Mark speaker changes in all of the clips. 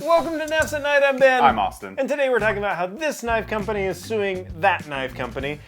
Speaker 1: Welcome to Knafs at Night, I'm Ben.
Speaker 2: I'm Austin.
Speaker 1: And today we're talking about how this knife company is suing that knife company.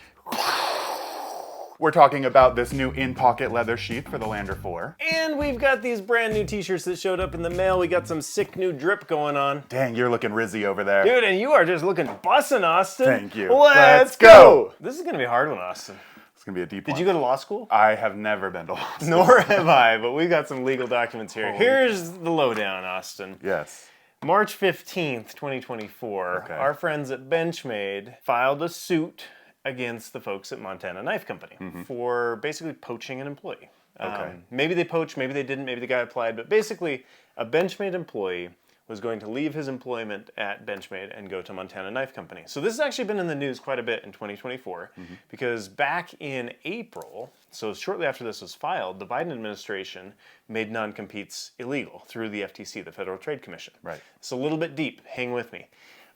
Speaker 2: We're talking about this new in-pocket leather sheath for the Lander 4.
Speaker 1: And we've got these brand new t-shirts that showed up in the mail. We got some sick new drip going on.
Speaker 2: Dang, you're looking rizzy over there.
Speaker 1: Dude, and you are just looking bussin', Austin.
Speaker 2: Thank you.
Speaker 1: Let's go! This is gonna be a hard one, Austin.
Speaker 2: It's gonna be a deep one.
Speaker 1: Did you go to law school?
Speaker 2: I have never been to law school.
Speaker 1: Nor have I, but we've got some legal documents here. Here's the lowdown, Austin.
Speaker 2: Yes.
Speaker 1: March 15th, 2024,
Speaker 2: Okay.
Speaker 1: our friends at Benchmade filed a suit against the folks at Montana Knife Company for basically poaching an employee.
Speaker 2: Okay.
Speaker 1: Maybe they poached, maybe they didn't, maybe the guy applied, but basically a Benchmade employee was going to leave his employment at Benchmade and go to Montana Knife Company. So this has actually been in the news quite a bit in 2024 because back in April, so shortly after this was filed, the Biden administration made non-competes illegal through the FTC, the Federal Trade Commission.
Speaker 2: Right.
Speaker 1: It's a little bit deep, hang with me.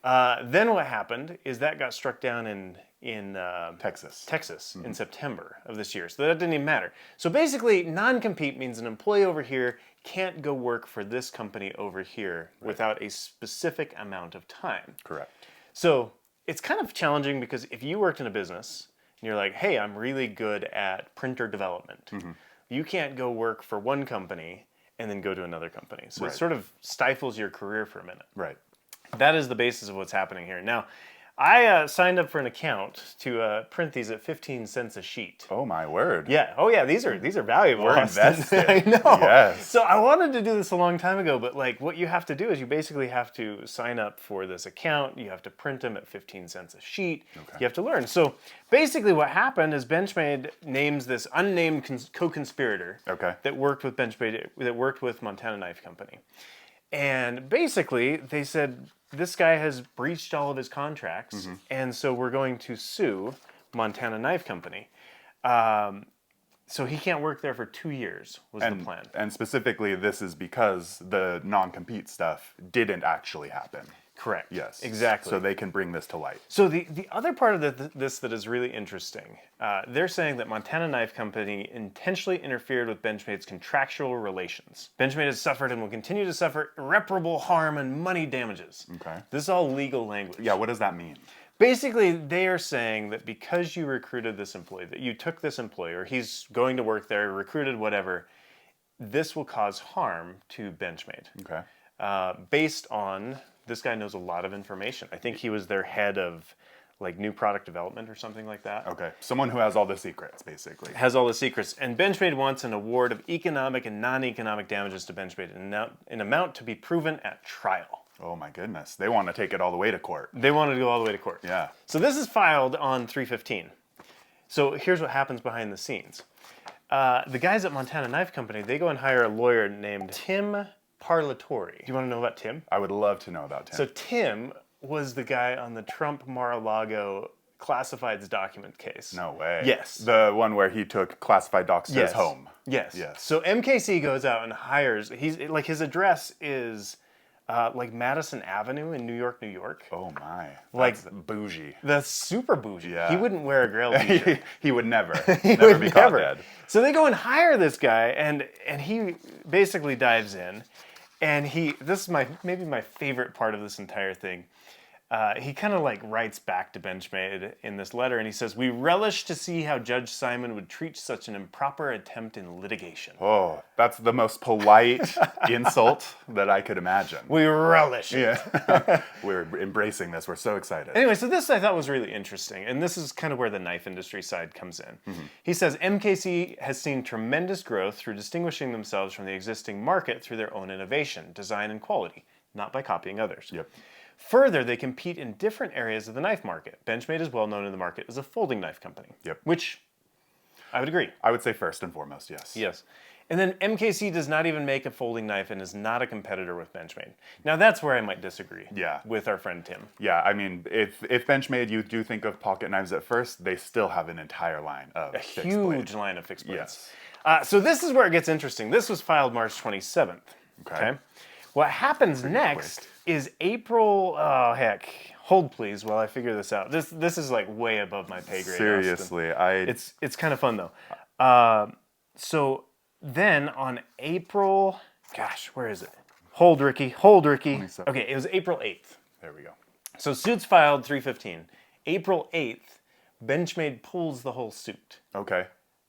Speaker 1: Then what happened is that got struck down in Texas in September of this year. So that didn't even matter. So basically, non-compete means an employee over here can't go work for this company over here without a specific amount of time.
Speaker 2: Correct.
Speaker 1: So it's kind of challenging because if you worked in a business and you're like, hey, I'm really good at printer development, you can't go work for one company and then go to another company. So it sort of stifles your career for a minute.
Speaker 2: Right.
Speaker 1: That is the basis of what's happening here. Now, I signed up for an account to print these at 15 cents a sheet.
Speaker 2: Oh my word.
Speaker 1: Yeah. Oh yeah. These are valuable.
Speaker 2: We're
Speaker 1: Austin.
Speaker 2: invested.
Speaker 1: I know.
Speaker 2: Yes.
Speaker 1: So I wanted to do this a long time ago, but like what you have to do is you basically have to sign up for this account. You have to print them at 15 cents a sheet.
Speaker 2: Okay.
Speaker 1: You have to learn. So basically, what happened is Benchmade names this unnamed co-conspirator that worked with Benchmade, that worked with Montana Knife Company, and basically they said, this guy has breached all of his contracts, and so we're going to sue Montana Knife Company. So he can't work there for 2 years, was the plan.
Speaker 2: And specifically, this is because the non-compete stuff didn't actually happen.
Speaker 1: Correct.
Speaker 2: Yes.
Speaker 1: Exactly.
Speaker 2: So they can bring this to light.
Speaker 1: So the other part of this that is really interesting, they're saying that Montana Knife Company intentionally interfered with Benchmade's contractual relations. Benchmade has suffered and will continue to suffer irreparable harm and money damages.
Speaker 2: Okay.
Speaker 1: This is all legal language.
Speaker 2: Yeah, what does that mean?
Speaker 1: Basically, they are saying that because you recruited this employee, that you took this employee, or he's going to work there, recruited, whatever, this will cause harm to Benchmade.
Speaker 2: Okay.
Speaker 1: Based on, this guy knows a lot of information. I think he was their head of like new product development or something like that.
Speaker 2: Okay. Someone who has all the secrets, basically.
Speaker 1: Has all the secrets. And Benchmade wants an award of economic and non-economic damages to Benchmade in an amount to be proven at trial.
Speaker 2: Oh my goodness. They want to take it all the way to court.
Speaker 1: They wanted to go all the way to court.
Speaker 2: Yeah.
Speaker 1: So this is filed on 3/15. So here's what happens behind the scenes. The guys at Montana Knife Company, they go and hire a lawyer named Tim Parlatore. Do you want to know about Tim?
Speaker 2: I would love to know about Tim.
Speaker 1: So Tim was the guy on the Trump Mar-a-Lago classifieds document case.
Speaker 2: No way.
Speaker 1: Yes.
Speaker 2: The one where he took classified docs to his home.
Speaker 1: Yes.
Speaker 2: Yes.
Speaker 1: So MKC goes out and hires, his address is like Madison Avenue in New York, New York.
Speaker 2: Oh my.
Speaker 1: Like
Speaker 2: That's bougie.
Speaker 1: That's super bougie.
Speaker 2: Yeah.
Speaker 1: He wouldn't wear a Grail t-shirt.
Speaker 2: He would never.
Speaker 1: He
Speaker 2: never
Speaker 1: would
Speaker 2: be caught
Speaker 1: never.
Speaker 2: dead.
Speaker 1: So they go and hire this guy, and he basically dives in, and this is maybe my favorite part of this entire thing. He kind of like writes back to Benchmade in this letter, and he says, "We relish to see how Judge Simon would treat such an improper attempt in litigation."
Speaker 2: Oh, that's the most polite insult that I could imagine.
Speaker 1: We relish it.
Speaker 2: Yeah. We're embracing this. We're so excited.
Speaker 1: Anyway, so this I thought was really interesting, and this is kind of where the knife industry side comes in. He says, MKC has seen tremendous growth through distinguishing themselves from the existing market through their own innovation, design, and quality, not by copying others.
Speaker 2: Yep.
Speaker 1: Further, they compete in different areas of the knife market. Benchmade is well known in the market as a folding knife company.
Speaker 2: Yep.
Speaker 1: Which I would agree.
Speaker 2: I would say first and foremost, yes.
Speaker 1: Yes. And then MKC does not even make a folding knife and is not a competitor with Benchmade. Now that's where I might disagree with our friend Tim.
Speaker 2: Yeah, I mean, if Benchmade, you do think of pocket knives at first, they still have an entire line of fixed blade.
Speaker 1: Huge line of fixed blades.
Speaker 2: Yes.
Speaker 1: So this is where it gets interesting. This was filed March 27th.
Speaker 2: Okay.
Speaker 1: What happens next is April, oh heck, hold please while I figure this out. This is like way above my pay grade.
Speaker 2: Seriously,
Speaker 1: It's kind of fun though. So then on April, gosh, where is it? Hold, Ricky. Hold, Ricky.
Speaker 2: 27.
Speaker 1: Okay, it was April 8th.
Speaker 2: There we go.
Speaker 1: So suits filed 3/15. April 8th, Benchmade pulls the whole suit.
Speaker 2: Okay.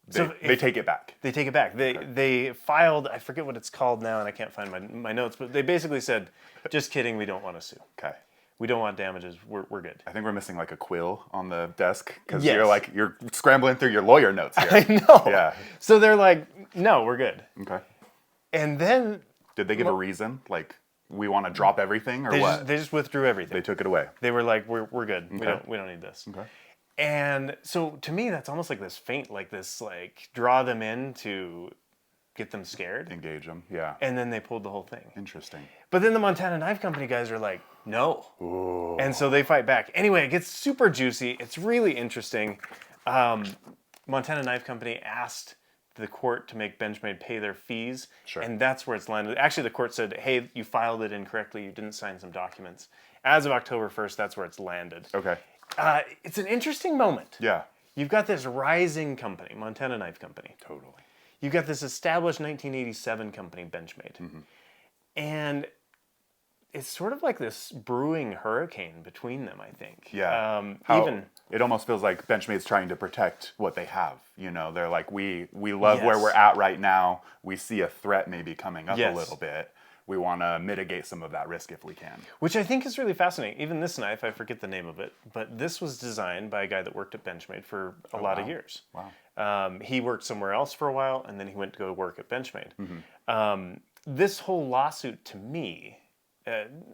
Speaker 1: So
Speaker 2: They take it back.
Speaker 1: They take it back. They filed, I forget what it's called now, and I can't find my notes, but they basically said, just kidding, we don't want to sue.
Speaker 2: Okay.
Speaker 1: We don't want damages. We're good.
Speaker 2: I think we're missing like a quill on the desk because
Speaker 1: Yes.
Speaker 2: you're scrambling through your lawyer notes here.
Speaker 1: I know.
Speaker 2: Yeah.
Speaker 1: So they're like, no, we're good.
Speaker 2: Okay.
Speaker 1: And then
Speaker 2: Did they give a reason? Like, we want to drop everything or what?
Speaker 1: they just withdrew everything.
Speaker 2: They took it away.
Speaker 1: They were like, we're good.
Speaker 2: Okay.
Speaker 1: We don't need this.
Speaker 2: Okay.
Speaker 1: And so to me, that's almost like this feint, like this, like draw them in to get them scared.
Speaker 2: Engage them. Yeah.
Speaker 1: And then they pulled the whole thing.
Speaker 2: Interesting.
Speaker 1: But then the Montana Knife Company guys are like, no.
Speaker 2: Ooh.
Speaker 1: And so they fight back. Anyway, it gets super juicy. It's really interesting. Montana Knife Company asked the court to make Benchmade pay their fees.
Speaker 2: Sure.
Speaker 1: And that's where it's landed. Actually, the court said, hey, you filed it incorrectly. You didn't sign some documents. As of October 1st, that's where it's landed.
Speaker 2: Okay.
Speaker 1: It's an interesting moment.
Speaker 2: Yeah.
Speaker 1: You've got this rising company, Montana Knife Company.
Speaker 2: Totally.
Speaker 1: You've got this established 1987 company, Benchmade.
Speaker 2: Mm-hmm.
Speaker 1: And it's sort of like this brewing hurricane between them, I think.
Speaker 2: Yeah. It almost feels like Benchmade's trying to protect what they have. You know, they're like, we love where
Speaker 1: Yes.
Speaker 2: we're at right now. We see a threat maybe coming up
Speaker 1: Yes.
Speaker 2: a little bit. We want to mitigate some of that risk if we can.
Speaker 1: Which I think is really fascinating. Even this knife, I forget the name of it, but this was designed by a guy that worked at Benchmade for a lot of years.
Speaker 2: Wow.
Speaker 1: He worked somewhere else for a while, and then he went to go work at Benchmade.
Speaker 2: Mm-hmm.
Speaker 1: This whole lawsuit, to me,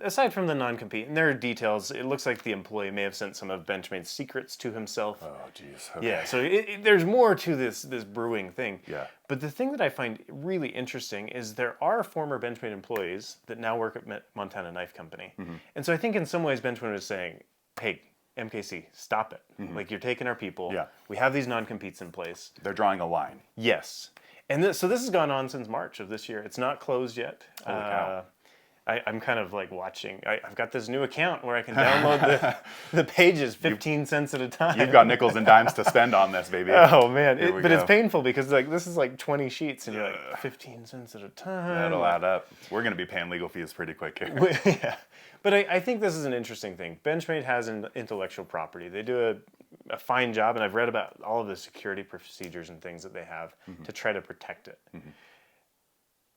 Speaker 1: aside from the non-compete, and there are details, it looks like the employee may have sent some of Benchmade's secrets to himself.
Speaker 2: Oh, geez. Okay.
Speaker 1: Yeah, so there's more to this brewing thing.
Speaker 2: Yeah.
Speaker 1: But the thing that I find really interesting is there are former Benchmade employees that now work at Montana Knife Company.
Speaker 2: Mm-hmm.
Speaker 1: And so I think in some ways Benchmade was saying, hey, MKC, stop it. Like, you're taking our people.
Speaker 2: Yeah.
Speaker 1: We have these non-competes in place.
Speaker 2: They're drawing a line.
Speaker 1: Yes. And so this has gone on since March of this year. It's not closed yet.
Speaker 2: Holy cow.
Speaker 1: I'm kind of like watching. I've got this new account where I can download the pages 15 cents at a time.
Speaker 2: You've got nickels and dimes to spend on this, baby.
Speaker 1: Oh man,
Speaker 2: But
Speaker 1: it's painful because like this is like 20 sheets and you're like 15 cents at a time.
Speaker 2: That'll add up. We're going to be paying legal fees pretty quick here.
Speaker 1: Yeah, but I think this is an interesting thing. Benchmade has an intellectual property. They do a fine job, and I've read about all of the security procedures and things that they have to try to protect it.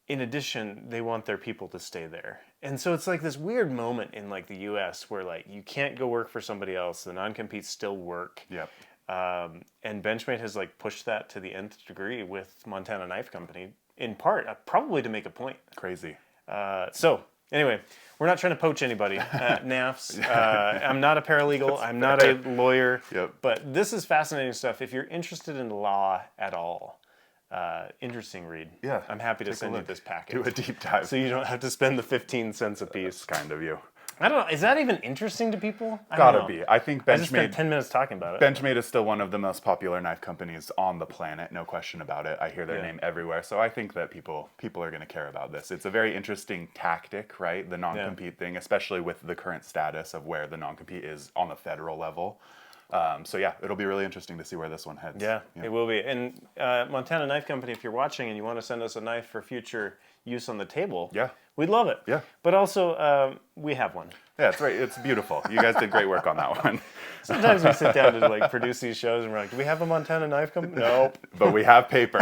Speaker 1: In addition, they want their people to stay there. And so it's like this weird moment in like the US where like you can't go work for somebody else. The non-competes still work.
Speaker 2: Yep.
Speaker 1: And Benchmade has like pushed that to the nth degree with Montana Knife Company, in part, probably to make a point.
Speaker 2: Crazy.
Speaker 1: So anyway, we're not trying to poach anybody at Knafs. I'm not a paralegal. I'm not a lawyer.
Speaker 2: Yep.
Speaker 1: But this is fascinating stuff. If you're interested in law at all, interesting read.
Speaker 2: Yeah.
Speaker 1: I'm happy to send you this packet.
Speaker 2: Do a deep dive.
Speaker 1: So you don't have to spend the 15 cents a piece.
Speaker 2: Kind of you.
Speaker 1: I don't know. Is that even interesting to people? I don't
Speaker 2: Gotta
Speaker 1: know.
Speaker 2: be. I think
Speaker 1: I just spent
Speaker 2: Benchmade
Speaker 1: 10 minutes talking about it.
Speaker 2: Benchmade is still one of the most popular knife companies on the planet, no question about it. I hear their name everywhere, so I think that people are going to care about this. It's a very interesting tactic, right? The non-compete thing, especially with the current status of where the non-compete is on the federal level. So yeah, it'll be really interesting to see where this one heads.
Speaker 1: Yeah, it will be. And Montana Knife Company, if you're watching and you want to send us a knife for future use on the table, we'd love it.
Speaker 2: Yeah.
Speaker 1: But also, we have one.
Speaker 2: Yeah, it's right. It's beautiful. You guys did great work on that one.
Speaker 1: Sometimes we sit down to like produce these shows and we're like, do we have a Montana Knife Company? Nope.
Speaker 2: But we have paper.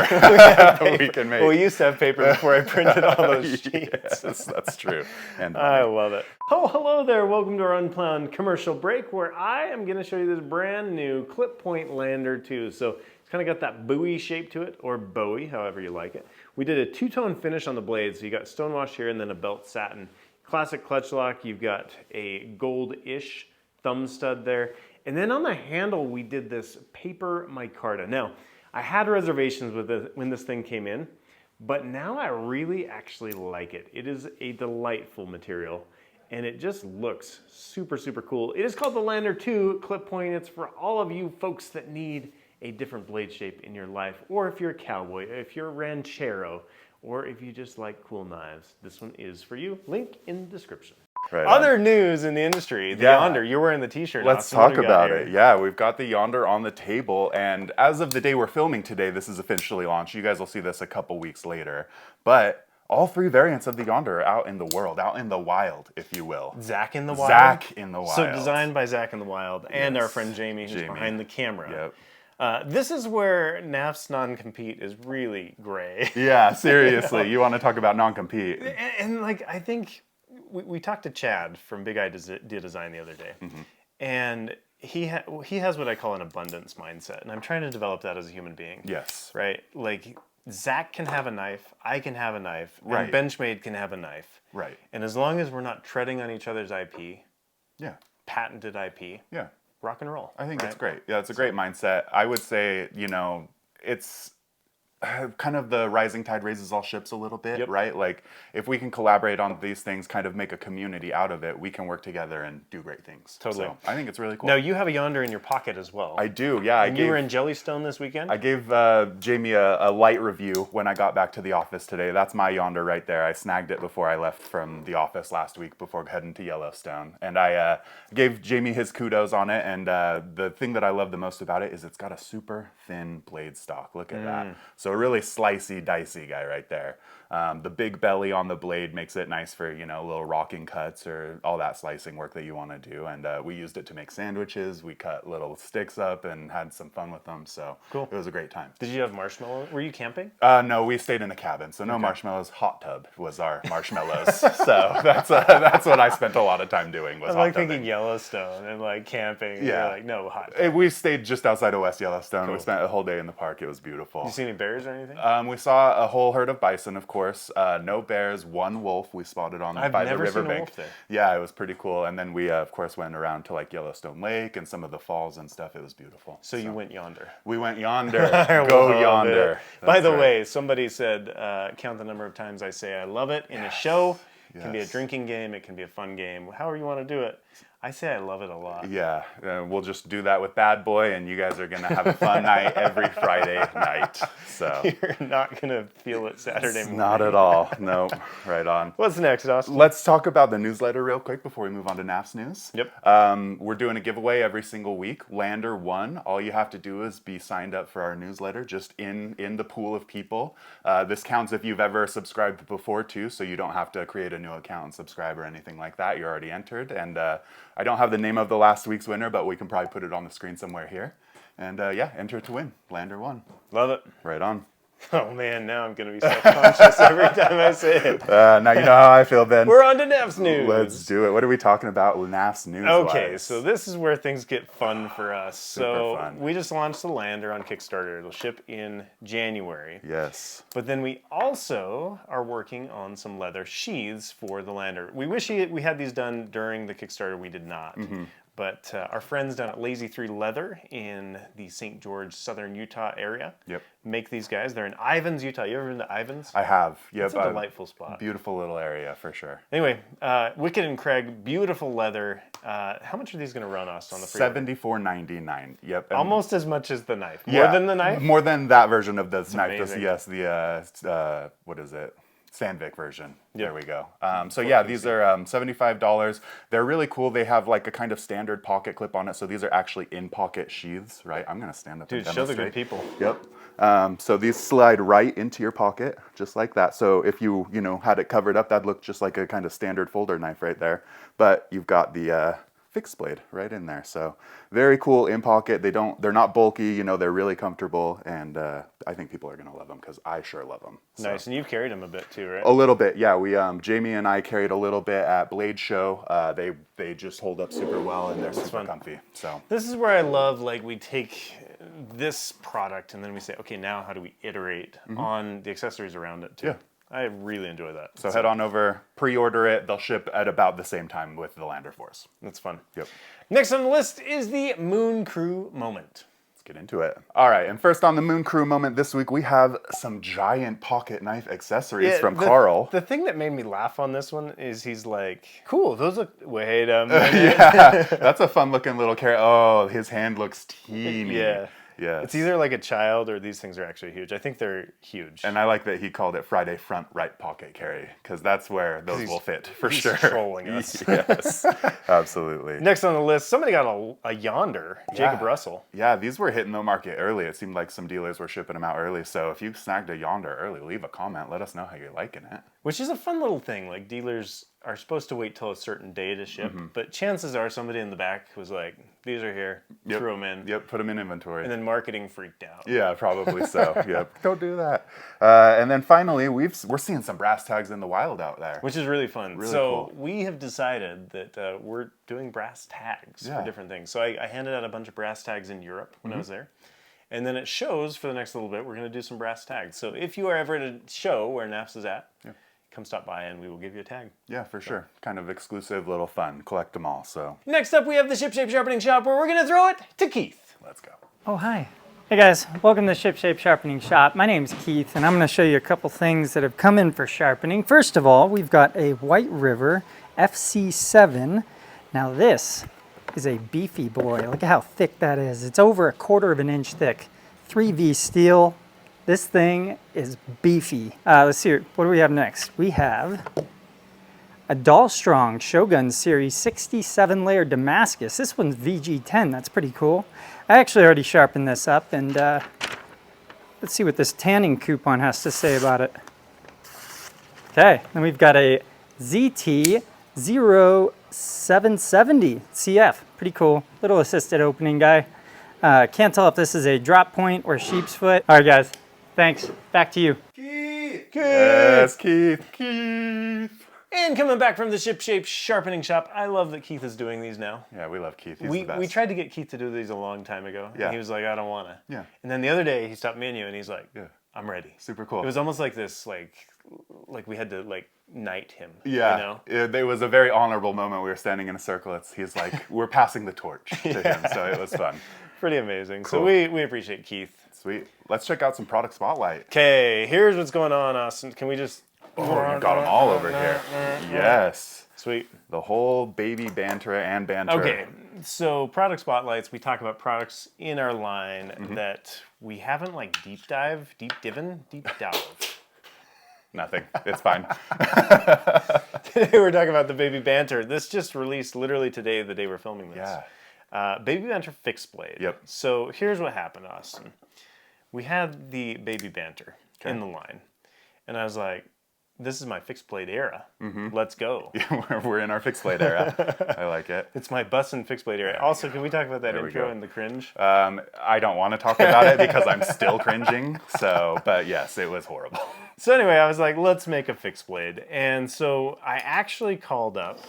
Speaker 2: We can make.
Speaker 1: Well, we used to have paper before I printed all those sheets.
Speaker 2: Yes, that's true. And
Speaker 1: I love it. Oh, hello there. Welcome to our unplanned commercial break where I am going to show you this brand new clip point lander 2. So it's kind of got that buoy shape to it, or Bowie, however you like it. We did a two-tone finish on the blade, so you got stonewash here and then a belt satin. Classic clutch lock, you've got a gold-ish thumb stud there. And then on the handle, we did this paper micarta. Now, I had reservations with this when this thing came in, but now I really actually like it. It is a delightful material, and it just looks super, super cool. It is called the Lander 2 Clip Point. It's for all of you folks that need a different blade shape in your life, or if you're a cowboy, if you're a ranchero, or if you just like cool knives, this one is for you. Link in the description.
Speaker 2: Right
Speaker 1: Other news in the industry, the Yonder. You're wearing the t-shirt.
Speaker 2: Let's talk about it. Yeah, we've got the Yonder on the table, and as of the day we're filming today, this is officially launched. You guys will see this a couple weeks later. But All 3 variants of the Yonder are out in the world, out in the wild, if you will.
Speaker 1: Zach in the Wild?
Speaker 2: Zach in the Wild.
Speaker 1: So designed by Zach in the Wild and our friend Jamie, who's behind the camera.
Speaker 2: Yep.
Speaker 1: This is where Knafs non-compete is really gray.
Speaker 2: Yeah, seriously. You want to talk about non-compete.
Speaker 1: And like, I think we talked to Chad from Big Idea Design the other day. And he has what I call an abundance mindset. And I'm trying to develop that as a human being.
Speaker 2: Yes.
Speaker 1: Right? Like, Zach can have a knife, I can have a knife,
Speaker 2: right.
Speaker 1: and Benchmade can have a knife.
Speaker 2: Right.
Speaker 1: And as long as we're not treading on each other's IP, patented IP, rock and roll.
Speaker 2: I think it's great. Yeah, it's a great mindset. I would say, it's kind of the rising tide raises all ships a little bit, right? Like, if we can collaborate on these things, kind of make a community out of it, we can work together and do great things.
Speaker 1: Totally.
Speaker 2: So I think it's really cool.
Speaker 1: Now, you have a Yonder in your pocket as well.
Speaker 2: I do, yeah.
Speaker 1: And you were in Jellystone this weekend?
Speaker 2: I gave Jamie a light review when I got back to the office today. That's my Yonder right there. I snagged it before I left from the office last week before heading to Yellowstone. And I gave Jamie his kudos on it. And the thing that I love the most about it is it's got a super thin blade stock. Look at that. So a really slicey, dicey guy right there. The big belly on the blade makes it nice for, little rocking cuts or all that slicing work that you want to do. And we used it to make sandwiches. We cut little sticks up and had some fun with them. So it was a great time.
Speaker 1: Did you have marshmallows? Were you camping?
Speaker 2: No, we stayed in a cabin. So no marshmallows. Hot tub was our marshmallows. So that's what I spent a lot of time doing was
Speaker 1: I'm like thinking Yellowstone and like camping.
Speaker 2: Yeah.
Speaker 1: You're like, no, hot tub.
Speaker 2: We stayed just outside of West Yellowstone. Cool. We spent a whole day in the park. It was beautiful.
Speaker 1: Did you see any bears or anything?
Speaker 2: We saw a whole herd of bison, of course. No bears, 1 wolf we spotted on by the riverbank. I've never seen a wolf there. Yeah, it was pretty cool. And then we, of course, went around to like Yellowstone Lake and some of the falls and stuff. It was beautiful.
Speaker 1: So you went yonder.
Speaker 2: We went yonder. Go yonder.
Speaker 1: By the way, somebody said, count the number of times I say I love it in a show. It can be a drinking game. It can be a fun game. However you want to do it. I say I love it a lot.
Speaker 2: Yeah, we'll just do that with Bad Boy, and you guys are going to have a fun night every Friday night. So
Speaker 1: you're not going to feel it Saturday morning.
Speaker 2: Not at all. Nope. Right on.
Speaker 1: What's next, Austin?
Speaker 2: Let's talk about the newsletter real quick before we move on to Knafs News.
Speaker 1: Yep.
Speaker 2: We're doing a giveaway every single week. Lander 1. All you have to do is be signed up for our newsletter, just in the pool of people. This counts if you've ever subscribed before, too, so you don't have to create a new account and subscribe or anything like that. You're already entered. And I don't have the name of the last week's winner, but we can probably put it on the screen somewhere here. And enter to win. Lander 1.
Speaker 1: Love it.
Speaker 2: Right on.
Speaker 1: Oh man, now I'm going to be self-conscious every time I say it.
Speaker 2: Now you know how I feel, Ben.
Speaker 1: We're on to Knafs News.
Speaker 2: Let's do it. What are we talking about with Knafs News?
Speaker 1: Okay, so this is where things get fun for us.
Speaker 2: Super fun.
Speaker 1: We just launched the Lander on Kickstarter. It'll ship in January.
Speaker 2: Yes.
Speaker 1: But then we also are working on some leather sheaths for the Lander. We wish we had these done during the Kickstarter. We did not. But our friends down at Lazy 3 Leather in the St. George, southern Utah area make these guys. They're in Ivins, Utah. You ever been to Ivins?
Speaker 2: I have. Yep.
Speaker 1: It's a delightful spot.
Speaker 2: Beautiful little area for sure.
Speaker 1: Anyway, Wicked and Craig, beautiful leather. How much are these going to run us on the free?
Speaker 2: $74.99. Yep. And
Speaker 1: almost as much as the knife. More than the knife?
Speaker 2: More than that version of the knife.
Speaker 1: Amazing.
Speaker 2: Yes, the what is it? Sandvik version. There we go. So yeah, these are $75. They're really cool. They have like a kind of standard pocket clip on it. So these are actually in-pocket sheaths, right? I'm going to stand up and demonstrate.
Speaker 1: Show the good people.
Speaker 2: Yep. So these slide right into your pocket, just like that. So if you had it covered up, that'd look just like a kind of standard folder knife right there. But you've got the fixed blade right in there. So very cool in pocket. They're not bulky, they're really comfortable, and I think people are going to love them because I sure love them. So.
Speaker 1: Nice. And you've carried them a bit too, right?
Speaker 2: A little bit. Yeah, we Jamie and I carried a little bit at Blade Show. They just hold up super well and they're super comfy. So
Speaker 1: this is where I love, like, we take this product and then we say, okay, now how do we iterate on the accessories around it too?
Speaker 2: Yeah.
Speaker 1: I really enjoy that.
Speaker 2: So head on over, pre-order it. They'll ship at about the same time with the Lander Force.
Speaker 1: That's fun.
Speaker 2: Yep.
Speaker 1: Next on the list is the Moon Crew moment.
Speaker 2: Let's get into it. All right, and first on the Moon Crew moment this week, we have some giant pocket knife accessories from Carl.
Speaker 1: The thing that made me laugh on this one is he's like, cool, those look, wait a minute.
Speaker 2: Yeah, that's a fun looking little carrot. Oh, his hand looks teeny.
Speaker 1: Yeah.
Speaker 2: Yes.
Speaker 1: It's either like a child or these things are actually huge. I think they're huge.
Speaker 2: And I like that he called it Friday front right pocket carry because that's where those will fit for sure.
Speaker 1: He's trolling us.
Speaker 2: Yes, absolutely.
Speaker 1: Next on the list, somebody got a Yonder, Jacob Russell.
Speaker 2: Yeah, these were hitting the market early. It seemed like some dealers were shipping them out early. So if you snagged a Yonder early, leave a comment. Let us know how you're liking it.
Speaker 1: Which is a fun little thing. Like, dealers are supposed to wait till a certain day to ship, but chances are somebody in the back was like, these are here, threw them in.
Speaker 2: Yep, put them in inventory.
Speaker 1: And then marketing freaked out.
Speaker 2: Yeah, probably so. Yep, don't do that. And then finally, we're seeing some brass tags in the wild out there.
Speaker 1: Which is really fun.
Speaker 2: Really
Speaker 1: so
Speaker 2: cool.
Speaker 1: we have decided that we're doing brass tags for different things. So I handed out a bunch of brass tags in Europe when I was there. And then it shows for the next little bit, we're going to do some brass tags. So if you are ever at a show where Knafs is at, come stop by and we will give you a tag.
Speaker 2: Yeah, for sure. Kind of exclusive, little fun. Collect them all, so.
Speaker 1: Next up, we have the Ship Shape Sharpening Shop where we're going to throw it to Keith.
Speaker 2: Let's go.
Speaker 3: Oh, hi. Hey guys, welcome to Ship Shape Sharpening Shop. My name's Keith, and I'm going to show you a couple things that have come in for sharpening. First of all, we've got a White River FC7. Now this is a beefy boy. Look at how thick that is. It's over 1/4 of an inch thick. 3V steel. This thing is beefy. Let's see, what do we have next? We have a Dahlstrong Shogun Series 67 layer Damascus. This one's VG10, that's pretty cool. I actually already sharpened this up, and let's see what this tanning coupon has to say about it. Okay, then we've got a ZT0770 CF, pretty cool. Little assisted opening guy. Can't tell if this is a drop point or sheep's foot. All right, guys, thanks. Back to you.
Speaker 1: Keith!
Speaker 2: Yes, Keith. Keith.
Speaker 1: And coming back from the Ship Shape Sharpening Shop, I love that Keith is doing these now.
Speaker 2: Yeah, we love Keith. He's the best.
Speaker 1: We tried to get Keith to do these a long time ago.
Speaker 2: Yeah.
Speaker 1: And he was like, I don't want to.
Speaker 2: Yeah.
Speaker 1: And then the other day, he stopped me and you, and he's like, I'm ready.
Speaker 2: Super cool.
Speaker 1: It was almost like this, like we had to, knight him.
Speaker 2: Yeah,
Speaker 1: You know?
Speaker 2: it was a very honorable moment. We were standing in a circle. He's like, we're passing the torch to him, so it was fun.
Speaker 1: Pretty amazing.
Speaker 2: Cool.
Speaker 1: So we appreciate Keith.
Speaker 2: Sweet. Let's check out some product spotlight.
Speaker 1: Okay, here's what's going on, Austin. Can we just...
Speaker 2: Oh, you got them all over here. Yes.
Speaker 1: Sweet.
Speaker 2: The whole baby banter and banter.
Speaker 1: Okay, so product spotlights, we talk about products in our line that we haven't deep dove.
Speaker 2: Nothing. It's fine.
Speaker 1: Today we're talking about the Baby Banter. This just released literally today, the day we're filming this.
Speaker 2: Yeah.
Speaker 1: Baby Banter fixed blade.
Speaker 2: Yep.
Speaker 1: So here's what happened, Austin. We had the Baby Banter in the line, and I was like, this is my fixed blade era. Let's go.
Speaker 2: Yeah, we're in our fixed blade era. I like it.
Speaker 1: It's my bussin' fixed blade era. Also, can we talk about that intro and the cringe?
Speaker 2: I don't want to talk about it because I'm still cringing. But yes, it was horrible.
Speaker 1: So anyway, I was like, let's make a fixed blade. And so I actually called up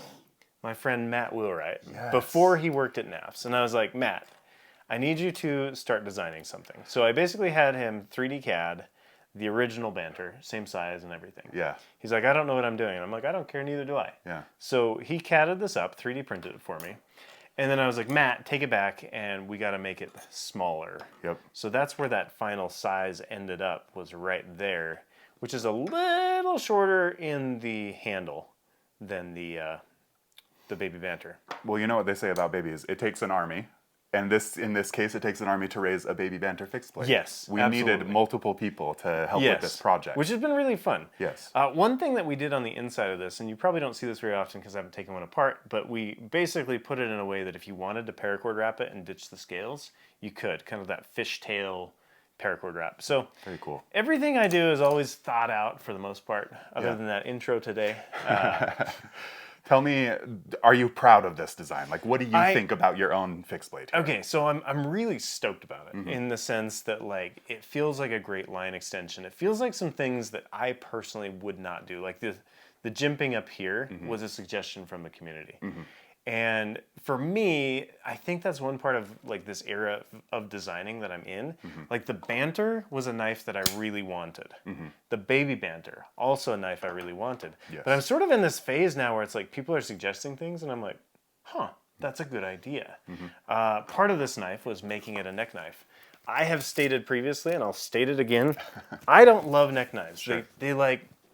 Speaker 1: my friend Matt Wheelwright before he worked at Knafs. And I was like, Matt, I need you to start designing something. So I basically had him 3D CAD the original Banter, same size and everything.
Speaker 2: Yeah.
Speaker 1: He's like, I don't know what I'm doing. And I'm like, I don't care, neither do I.
Speaker 2: Yeah.
Speaker 1: So he CAD'd this up, 3D printed it for me. And then I was like, Matt, take it back, and we got to make it smaller.
Speaker 2: Yep.
Speaker 1: So that's where that final size ended up, was right there, which is a little shorter in the handle than the Baby Banter.
Speaker 2: Well, you know what they say about babies. It takes an army. And in this case, it takes an army to raise a Baby Banter fixed blade.
Speaker 1: Yes,
Speaker 2: We needed multiple people to help with this project.
Speaker 1: Which has been really fun.
Speaker 2: Yes.
Speaker 1: One thing that we did on the inside of this, and you probably don't see this very often because I haven't taken one apart, but we basically put it in a way that if you wanted to paracord wrap it and ditch the scales, you could. Kind of that fishtail paracord wrap. So
Speaker 2: Very cool.
Speaker 1: Everything I do is always thought out for the most part, other than that intro today.
Speaker 2: Tell me, are you proud of this design? What do you think about your own fixed blade here?
Speaker 1: Okay, so I'm really stoked about it in the sense that it feels like a great line extension. It feels like some things that I personally would not do. Like the jimping up here was a suggestion from the community. And for me, I think that's one part of this era of designing that I'm in. The Banter was a knife that I really wanted. The Baby Banter, also a knife I really wanted.
Speaker 2: Yes.
Speaker 1: But I'm sort of in this phase now where it's people are suggesting things and I'm like, huh, that's a good idea. Part of this knife was making it a neck knife. I have stated previously, and I'll state it again, I don't love neck knives.
Speaker 2: Sure.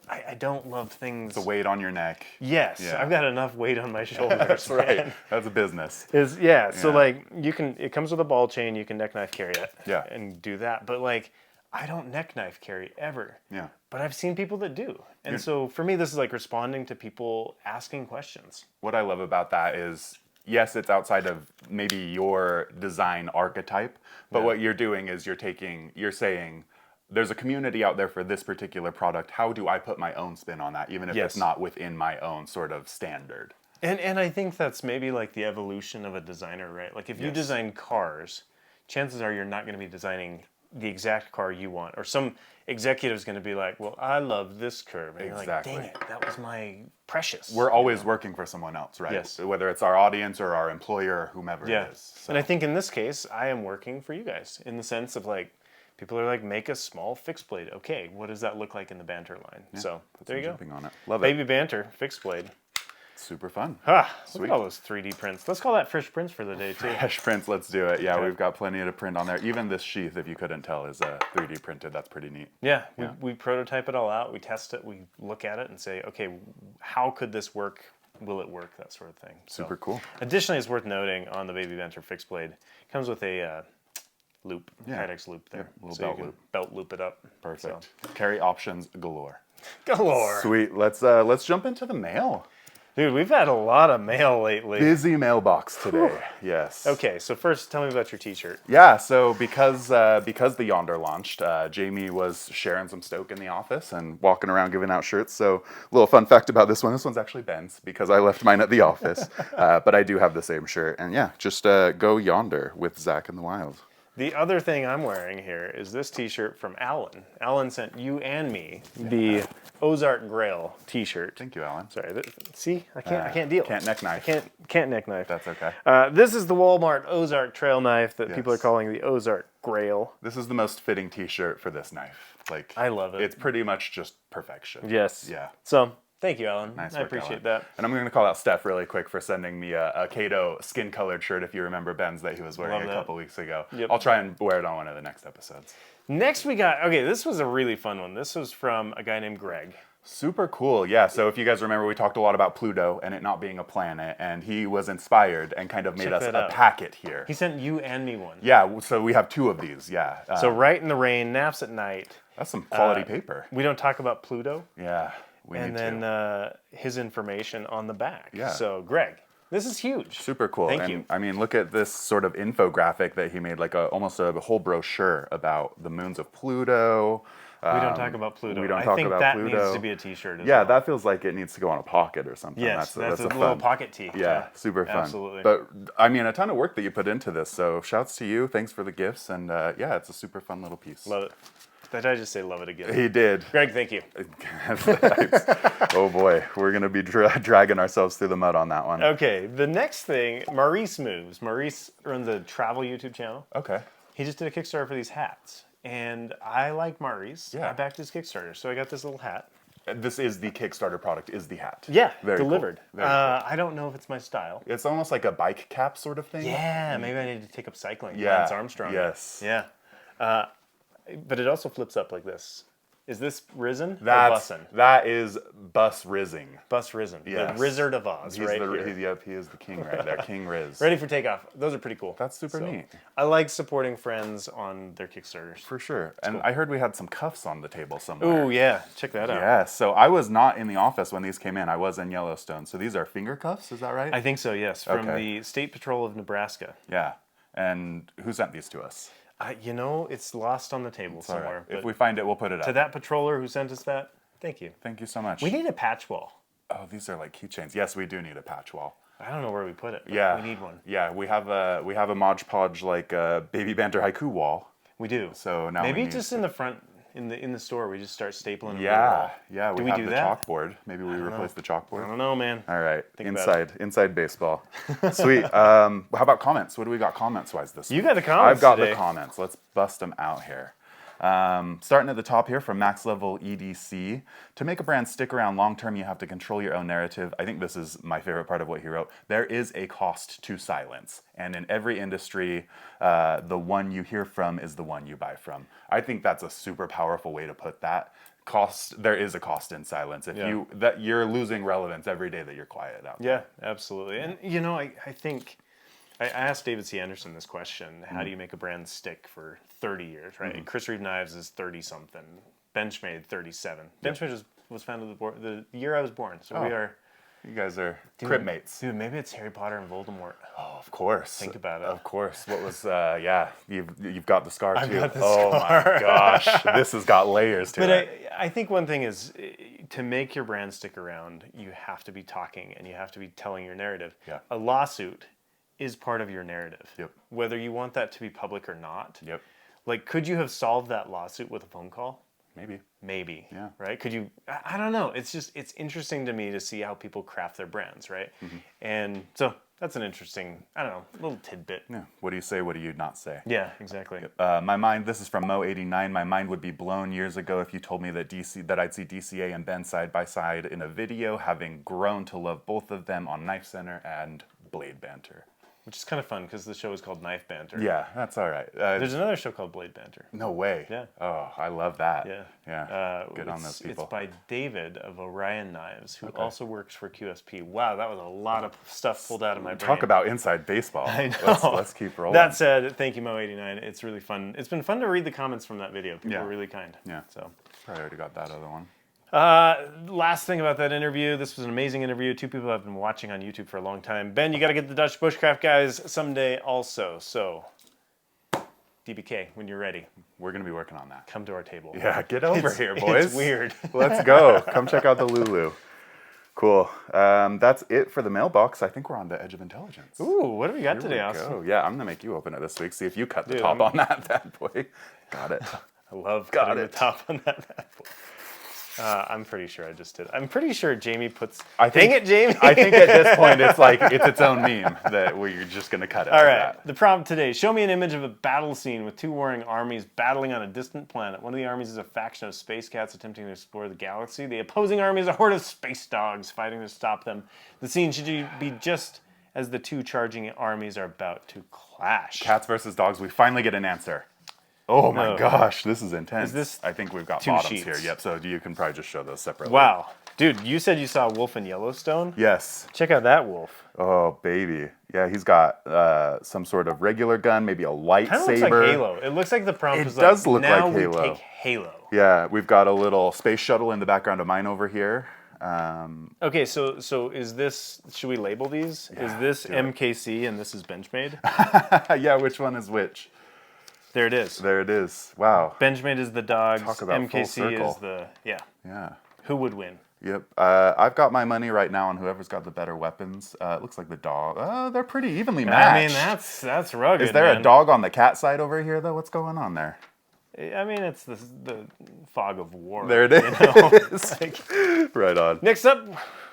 Speaker 1: I don't love things.
Speaker 2: The weight on your neck.
Speaker 1: Yes,
Speaker 2: Yeah.
Speaker 1: I've got enough weight on my shoulders.
Speaker 2: That's right. That's a business.
Speaker 1: So it comes with a ball chain, you can neck knife carry it.
Speaker 2: Yeah.
Speaker 1: And do that. But I don't neck knife carry ever.
Speaker 2: Yeah.
Speaker 1: But I've seen people that do. And so for me, this is responding to people asking questions.
Speaker 2: What I love about that is, yes, it's outside of maybe your design archetype, but what you're doing is you're saying, there's a community out there for this particular product. How do I put my own spin on that, even if it's not within my own sort of standard?
Speaker 1: And I think that's maybe like the evolution of a designer, right? Like if you design cars, chances are you're not going to be designing the exact car you want. Or some executive's going to be like, well, I love this curve. And you're like, dang it, that was my precious.
Speaker 2: We're always working for someone else, right?
Speaker 1: Yes.
Speaker 2: Whether it's our audience or our employer or whomever it is.
Speaker 1: So. And I think in this case, I am working for you guys in the sense of like, people are like, make a small fixed blade. Okay, what does that look like in the banter line? So there you go.
Speaker 2: On it. Love
Speaker 1: Baby banter, fixed blade.
Speaker 2: Super fun.
Speaker 1: Look at all those 3D prints. Let's call that fresh prints for the day, too.
Speaker 2: Fresh prints, let's do it. Yeah, we've got plenty to print on there. Even this sheath, if you couldn't tell, is 3D printed. That's pretty neat.
Speaker 1: Yeah, we prototype it all out. We test it. We look at it and say, okay, how could this work? Will it work? That sort of thing.
Speaker 2: Super cool.
Speaker 1: Additionally, it's worth noting on the Baby banter fixed blade, it comes with a loop, Kydex loop there.
Speaker 2: Little
Speaker 1: so
Speaker 2: belt
Speaker 1: you can
Speaker 2: loop.
Speaker 1: Belt loop it up.
Speaker 2: Perfect. Carry options galore.
Speaker 1: Galore.
Speaker 2: Sweet. Let's jump into the mail.
Speaker 1: Dude, we've had a lot of mail lately.
Speaker 2: Busy mailbox today. Yes.
Speaker 1: Okay, so first, tell me about your T-shirt.
Speaker 2: Yeah. So because the Yonder launched, Jamie was sharing some stoke in the office and walking around giving out shirts. So a little fun fact about this one: this one's actually Ben's because I left mine at the office, but I do have the same shirt. And yeah, just go Yonder with Zach in the Wild.
Speaker 1: The other thing I'm wearing here is this T-shirt from Alan. Alan sent you and me the Ozark Grail T-shirt.
Speaker 2: Thank you, Alan.
Speaker 1: Sorry, see, I can't deal.
Speaker 2: Can't neck knife.
Speaker 1: Can't neck knife.
Speaker 2: That's okay.
Speaker 1: This is the Walmart Ozark trail knife that people are calling the Ozark Grail.
Speaker 2: This is the most fitting T-shirt for this knife. Like,
Speaker 1: I love it.
Speaker 2: It's pretty much just perfection.
Speaker 1: Yes.
Speaker 2: Yeah.
Speaker 1: So. Thank you, Alan.
Speaker 2: Nice
Speaker 1: I
Speaker 2: work,
Speaker 1: appreciate
Speaker 2: Alan.
Speaker 1: that.
Speaker 2: And I'm going to call out Steph really quick for sending me a Kato skin-colored shirt, if you remember Ben's that he was wearing a couple weeks ago.
Speaker 1: Yep.
Speaker 2: I'll try and wear it on one of the next episodes.
Speaker 1: Next we got, okay, this was a really fun one. This was from a guy named Greg.
Speaker 2: Super cool, yeah. So if you guys remember, we talked a lot about Pluto and it not being a planet, and he was inspired and kind of made us a packet here.
Speaker 1: He sent you and me one.
Speaker 2: Yeah, so we have two of these, yeah.
Speaker 1: So Right in the Rain, Knafs at Night.
Speaker 2: That's some quality paper.
Speaker 1: We don't talk about Pluto.
Speaker 2: Yeah.
Speaker 1: And then his information on the back.
Speaker 2: Yeah.
Speaker 1: So, Greg, this is huge.
Speaker 2: Super cool.
Speaker 1: Thank you.
Speaker 2: I mean, look at this sort of infographic that he made, like almost a whole brochure about the moons of Pluto.
Speaker 1: We don't talk about Pluto.
Speaker 2: We don't talk about Pluto.
Speaker 1: I think that needs to be a T-shirt as well.
Speaker 2: Yeah, that feels like it needs to go on a pocket or something.
Speaker 1: Yes, that's a
Speaker 2: fun,
Speaker 1: little pocket tee.
Speaker 2: Yeah, super fun.
Speaker 1: Absolutely.
Speaker 2: But, I mean, a ton of work that you put into this, so shouts to you. Thanks for the gifts, and yeah, it's a super fun little piece.
Speaker 1: Love it. Did I just say love it again?
Speaker 2: He did.
Speaker 1: Greg, thank you.
Speaker 2: Oh boy, we're going to be dragging ourselves through the mud on that one.
Speaker 1: Okay, the next thing, Maurice moves. Maurice runs a travel YouTube channel.
Speaker 2: Okay.
Speaker 1: He just did a Kickstarter for these hats. And I like Maurice.
Speaker 2: Yeah.
Speaker 1: I backed his Kickstarter, so I got this little hat.
Speaker 2: This is the Kickstarter product, is the hat.
Speaker 1: Yeah,
Speaker 2: Very
Speaker 1: delivered.
Speaker 2: Cool. Very cool.
Speaker 1: I don't know if it's my style.
Speaker 2: It's almost like a bike cap sort of thing.
Speaker 1: Yeah, maybe I need to take up cycling.
Speaker 2: Yeah.
Speaker 1: Lance Armstrong.
Speaker 2: Yes.
Speaker 1: Yeah. But it also flips up like this. Is this risen or
Speaker 2: That's,
Speaker 1: bussin'?
Speaker 2: that is Bus Rizzing.
Speaker 1: Bus risen.
Speaker 2: Yes.
Speaker 1: The Wizard of Oz,
Speaker 2: He's
Speaker 1: right
Speaker 2: the,
Speaker 1: here.
Speaker 2: Yep, he is the king right there, King Riz.
Speaker 1: Ready for takeoff. Those are pretty cool.
Speaker 2: That's super neat.
Speaker 1: I like supporting friends on their Kickstarters.
Speaker 2: For sure. And I heard we had some cuffs on the table somewhere.
Speaker 1: Ooh, yeah. Check that out.
Speaker 2: Yeah, so I was not in the office when these came in. I was in Yellowstone. So these are finger cuffs, is that right?
Speaker 1: I think so, yes. From the State Patrol of Nebraska.
Speaker 2: Yeah. And who sent these to us?
Speaker 1: You know, it's lost on the table somewhere.
Speaker 2: Right. If we find it, we'll put it up.
Speaker 1: To that patroller who sent us that, thank you.
Speaker 2: Thank you so much.
Speaker 1: We need a patch wall.
Speaker 2: Oh, these are like keychains. Yes, we do need a patch wall.
Speaker 1: I don't know where we put it. But
Speaker 2: Yeah,
Speaker 1: we need one.
Speaker 2: Yeah, we have a Mod Podge like Baby Banter haiku wall.
Speaker 1: We do.
Speaker 2: So now
Speaker 1: maybe
Speaker 2: we need
Speaker 1: just in the front, in the store, we just start stapling.
Speaker 2: Yeah, yeah.
Speaker 1: Do
Speaker 2: we
Speaker 1: we
Speaker 2: have
Speaker 1: do
Speaker 2: the
Speaker 1: that?
Speaker 2: chalkboard. Maybe we replace the chalkboard.
Speaker 1: I don't know, man.
Speaker 2: All right,
Speaker 1: Think about
Speaker 2: inside baseball. Sweet. How about comments? What do we got comments wise this week?
Speaker 1: You got the comments
Speaker 2: I've got
Speaker 1: today.
Speaker 2: the comments. Let's bust them out here. Starting at the top here from Max Level EDC. To make a brand stick around long term, you have to control your own narrative. I think this is my favorite part of what he wrote. There is a cost to silence. And in every industry, the one you hear from is the one you buy from. I think that's a super powerful way to put that. There is a cost in silence. If you're losing relevance every day that you're quiet out there.
Speaker 1: Yeah, absolutely. And you know, I think I asked David C. Anderson this question: how do you make a brand stick for 30 years? Right? Chris Reeve Knives is 30 something. Benchmade 37. Benchmade was founded the year I was born. So we are
Speaker 2: You guys are crib mates.
Speaker 1: Dude, maybe it's Harry Potter and Voldemort.
Speaker 2: Oh, of course.
Speaker 1: Think about it.
Speaker 2: Of course. What was, you've got the scar too.
Speaker 1: I've got the
Speaker 2: Oh
Speaker 1: scar.
Speaker 2: my gosh. This has got layers to
Speaker 1: But
Speaker 2: it.
Speaker 1: I think one thing is to make your brand stick around, you have to be talking and you have to be telling your narrative.
Speaker 2: Yeah.
Speaker 1: A lawsuit is part of your narrative.
Speaker 2: Yep.
Speaker 1: Whether you want that to be public or not.
Speaker 2: Yep.
Speaker 1: Like, could you have solved that lawsuit with a phone call? Maybe.
Speaker 2: Yeah.
Speaker 1: Right? Could you? I don't know. It's interesting to me to see how people craft their brands, right?
Speaker 2: Mm-hmm.
Speaker 1: And so that's an interesting, I don't know, little tidbit.
Speaker 2: Yeah. What do you say? What do you not say?
Speaker 1: Yeah, exactly.
Speaker 2: My mind, this is from Mo89. My mind would be blown years ago if you told me that I'd see DCA and Ben side by side in a video, having grown to love both of them on Knife Center and Blade Banter.
Speaker 1: Which is kind of fun because the show is called Knife Banter.
Speaker 2: Yeah, that's all right.
Speaker 1: There's another show called Blade Banter.
Speaker 2: No way.
Speaker 1: Yeah.
Speaker 2: Oh, I love that.
Speaker 1: Yeah.
Speaker 2: Yeah. Good on those people.
Speaker 1: It's by David of Orion Knives, who also works for QSP. Wow, that was a lot of stuff pulled out of my brain.
Speaker 2: Talk about inside baseball.
Speaker 1: I know.
Speaker 2: Let's keep rolling.
Speaker 1: That said, thank you, Mo89. It's really fun. It's been fun to read the comments from that video. People were really kind.
Speaker 2: Yeah.
Speaker 1: So
Speaker 2: Probably already got that other one.
Speaker 1: last thing about that interview, this was an amazing interview. Two people I've been watching on YouTube for a long time. Ben, you got to get the Dutch Bushcraft guys someday also. So, DBK, when you're ready,
Speaker 2: We're going to be working on that.
Speaker 1: come to our table.
Speaker 2: Yeah, get over here, boys.
Speaker 1: It's weird.
Speaker 2: Let's go. Come check out the Lulu. Cool. That's it for the mailbox. I think we're on the edge of intelligence.
Speaker 1: Ooh, what do we got
Speaker 2: Here
Speaker 1: today,
Speaker 2: we
Speaker 1: Austin?
Speaker 2: go. Yeah, I'm going to make you open it this week. See if you cut the
Speaker 1: Dude,
Speaker 2: top on that bad boy. Got it.
Speaker 1: I love
Speaker 2: Got
Speaker 1: cutting
Speaker 2: it.
Speaker 1: the top on that bad boy. I'm pretty sure I just did. I'm pretty sure Jamie puts.
Speaker 2: I think-
Speaker 1: Dang it, Jamie!
Speaker 2: I think at this point it's like it's its own meme that we're just going to cut it.
Speaker 1: All
Speaker 2: like
Speaker 1: right.
Speaker 2: that.
Speaker 1: The prompt today: show me an image of a battle scene with two warring armies battling on a distant planet. One of the armies is a faction of space cats attempting to explore the galaxy. The opposing army is a horde of space dogs fighting to stop them. The scene should be just as the two charging armies are about to clash.
Speaker 2: Cats versus dogs. We finally get an answer. Oh my
Speaker 1: No.
Speaker 2: gosh, this is intense.
Speaker 1: Is this
Speaker 2: I think we've got
Speaker 1: two
Speaker 2: bottoms
Speaker 1: sheets?
Speaker 2: here. Yep. So you can probably just show those separately.
Speaker 1: Wow, dude, you said you saw a wolf in Yellowstone.
Speaker 2: Yes.
Speaker 1: Check out that wolf.
Speaker 2: Oh baby. Yeah, he's got some sort of regular gun, maybe a lightsaber.
Speaker 1: Kind of looks like Halo. It looks like the prompt
Speaker 2: It
Speaker 1: was
Speaker 2: does
Speaker 1: like,
Speaker 2: look
Speaker 1: now
Speaker 2: like
Speaker 1: we
Speaker 2: Halo.
Speaker 1: take Halo.
Speaker 2: Yeah, we've got a little space shuttle in the background of mine over here.
Speaker 1: Okay, so is this? Should we label these? Is this
Speaker 2: do it.
Speaker 1: MKC and this is Benchmade?
Speaker 2: Yeah, which one is which?
Speaker 1: There it is.
Speaker 2: There it is. Wow.
Speaker 1: Benchmade is the dogs.
Speaker 2: Talk about full
Speaker 1: MKC
Speaker 2: circle.
Speaker 1: is the
Speaker 2: Yeah.
Speaker 1: Who would win?
Speaker 2: Yep. I've got my money right now on whoever's got the better weapons. It looks like the dog. They're pretty evenly matched.
Speaker 1: I mean, that's rugged.
Speaker 2: Is there
Speaker 1: man.
Speaker 2: a dog on the cat side over here, though? What's going on there?
Speaker 1: I mean, it's the fog of war.
Speaker 2: There it is.
Speaker 1: You know?
Speaker 2: Right on.
Speaker 1: Next up,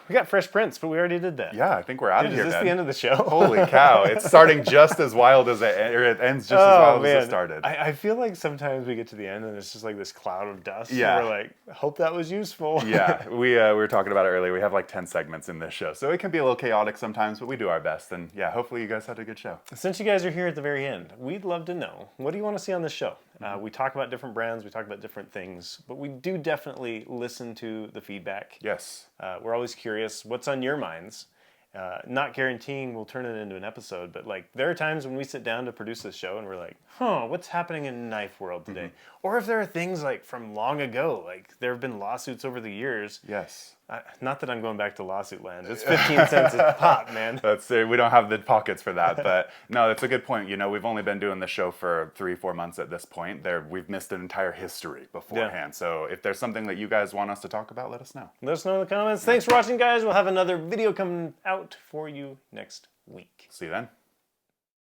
Speaker 1: we got Fresh Prince, but we already did that.
Speaker 2: Yeah, I think we're out
Speaker 1: Dude,
Speaker 2: of here,
Speaker 1: is this
Speaker 2: Ben.
Speaker 1: the end of the show?
Speaker 2: Holy cow. It's starting just as wild as it ends just as wild as it started.
Speaker 1: I feel like sometimes we get to the end and it's just like this cloud of dust.
Speaker 2: Yeah.
Speaker 1: And we're like, hope that was useful.
Speaker 2: Yeah, we were talking about it earlier. We have like 10 segments in this show. So it can be a little chaotic sometimes, but we do our best. And yeah, hopefully you guys had a good show.
Speaker 1: Since you guys are here at the very end, we'd love to know, what do you want to see on this show? We talk about different brands, we talk about different things, but we do definitely listen to the feedback.
Speaker 2: Yes.
Speaker 1: We're always curious, what's on your minds? Not guaranteeing we'll turn it into an episode, but like there are times when we sit down to produce this show and we're like, what's happening in knife world today? Or if there are things like from long ago, like there have been lawsuits over the years.
Speaker 2: Yes.
Speaker 1: Not that I'm going back to lawsuit land. It's 15 cents a pop, man.
Speaker 2: That's we don't have the pockets for that, but no, that's a good point. You know, we've only been doing the show for 3-4 months at this point. We've missed an entire history beforehand. So if there's something that you guys want us to talk about, let us know.
Speaker 1: Let us know in the comments. Thanks for watching, guys. We'll have another video coming out for you next week.
Speaker 2: See you then.